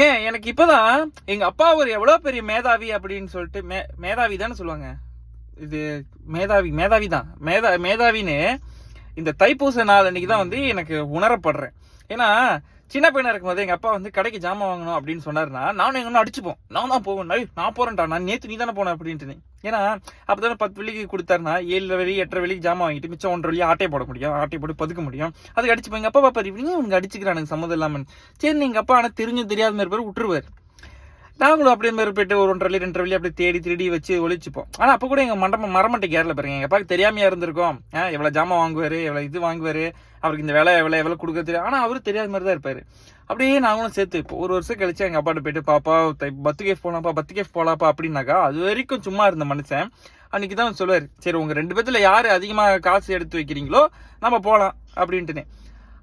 ஏன் எனக்கு இப்பதான் எங்க அப்பா ஒரு எவ்வளவு பெரிய மேதாவி அப்படின்னு சொல்லிட்டு மேதாவி தானே சொல்லுவாங்க. இது மேதாவி தான் மேதாவின்னு இந்த தைப்பூச நாள் அன்னைக்கு தான் வந்து எனக்கு உணரப்படுறேன். ஏன்னா சின்ன பையனா இருக்கும்போது எங்க அப்பா வந்து கடைக்கு ஜாமான் வாங்கணும் அப்படின்னு சொன்னாருன்னா நானும் எங்க அடிச்சுப்போம். நான் தான் போவேன், நான் போறேன்டா, நான் நேத்து நீ தானே போன அப்படின்ட்டு. ஏன்னா அப்பதானே 10 வெள்ளிக்கு கொடுத்தாருன்னா 7 வெள்ளி 8 வெள்ளிக்கு ஜாமான் வாங்கிட்டு மிச்சம் 1.5 வெள்ளி ஆட்டையை போட முடியும், ஆட்டையை போட்டு பதுக்க முடியும். அதுக்கு அடிச்சுப்போம். எங்க அப்பா பாப்பாரு இப்படிங்க உனக்கு அடிச்சுக்கிறானுங்க சம்மந்தம் இல்லாம. சரி எங்க அப்பா ஆனா தெரிஞ்சும் தெரியாத மாதிரி பேர் விட்டுருவாரு. நாங்களும் அப்படியே மாதிரி போயிட்டு ஒரு 1.5 வெள்ளி 2 வெள்ளி அப்படியே தேடி வச்சு ஒழிச்சுப்போம். ஆனா அப்ப கூட எங்க மரமட்டைக்கு ஏறல பாருங்க. எங்க அப்பாவுக்கு தெரியாமையா இருந்திருக்கும். எவ்வளவு ஜாமான் வாங்குவாரு, எவ்வளவு இது வாங்குவாரு, அவருக்கு இந்த வேலை எவ்வளவு கொடுக்க தெரியும். ஆனா அவரு தெரியாத மாதிரி தான் இருப்பாரு. அப்படியே நாங்களும் சேர்த்து இப்போ ஒரு வருஷம் கழிச்சு எங்க அப்பாட்ட போயிட்டு பாப்பா பத்து கேஃப் போலாப்பா அப்படின்னாக்கா அது வரைக்கும் சும்மா இருந்த மனுஷன் அன்னைக்குதான் சொல்லுவாரு, சரி உங்க 2 பேத்துல யாரு அதிகமா காசு எடுத்து வைக்கிறீங்களோ நம்ம போலாம் அப்படின்ட்டுனே.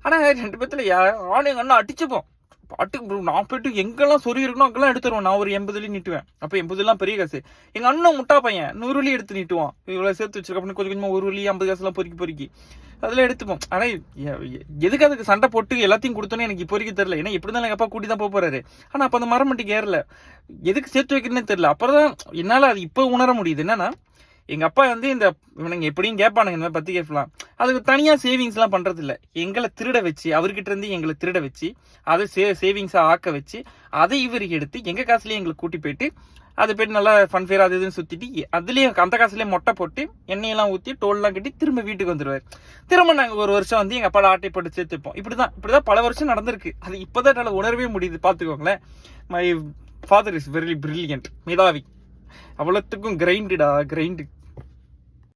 ஆனா 2 பேத்துல ஆணு எங்க அண்ணா அடிச்சுப்போம். பாட்டுக்கு நான் போயிட்டு எங்கெல்லாம் சொறி இருக்கணும் அங்கெல்லாம் எடுத்துருவேன். நான் ஒரு 80 வெள்ளி நீட்டுவேன். அப்ப 80 எல்லாம் பெரிய காசு. எங்க அண்ணன் முட்டா பையன் 100 வெள்ளி எடுத்து நீட்டுவான். இவ்வளவு சேர்த்து வச்சிருக்க அப்படின்னு கொஞ்சம் கொஞ்சமா 1 வெள்ளி 50 காசு எல்லாம் பொறுக்கி அதுல எடுத்துப்போம். ஆனா எதுக்கு அதுக்கு சண்டை போட்டு எல்லாத்தையும் கொடுத்தோன்னு எனக்கு இப்போ வரைக்கும் தெரியல. ஏன்னா எப்படி இருந்தாலும் எங்க அப்பா கூட்டி தான் போறாரு. ஆனா அப்ப அந்த மரமட்டிக்கு ஏறல, எதுக்கு சேர்த்து வைக்கிறேன்னு தெரியல. அப்புறம் என்னால அது இப்ப உணர முடியுது. என்னன்னா எங்க அப்பா வந்து இந்த இவனுங்க எப்படியும் கேட்பானுங்க இந்த மாதிரி 10 கேஃப்லாம், அதுக்கு தனியா சேவிங்ஸ் எல்லாம் பண்றது இல்ல. எங்களை திருட வச்சு அவர்கிட்ட இருந்து எங்களை திருட வச்சு அதை சேவிங்ஸா ஆக்க வச்சு அதை இவருக்கு எடுத்து எங்க காசுலயே எங்களுக்கு கூட்டி போயிட்டு அது போயிட்டு நல்லா ஃபன்ஃபேர் அது இதுன்னு சுத்திட்டு அதுலயும் அந்த காசுலயே மொட்டை போட்டு எண்ணெயெல்லாம் ஊத்தி டோல்லாம் கட்டி திரும்ப வீட்டுக்கு வந்துருவாரு. திரும்ப நாங்க ஒரு வருஷம் வந்து எங்க அப்பாட ஆட்டை போட்டு சேர்த்துப்போம். இப்படிதான் பல வருஷம் நடந்திருக்கு. அது இப்பதான் என்னால உணரவே முடியுது. பாத்துக்கோங்களேன். My father is very brilliant, மேதாவி. அவ்வளவுக்கும் கிரைண்டு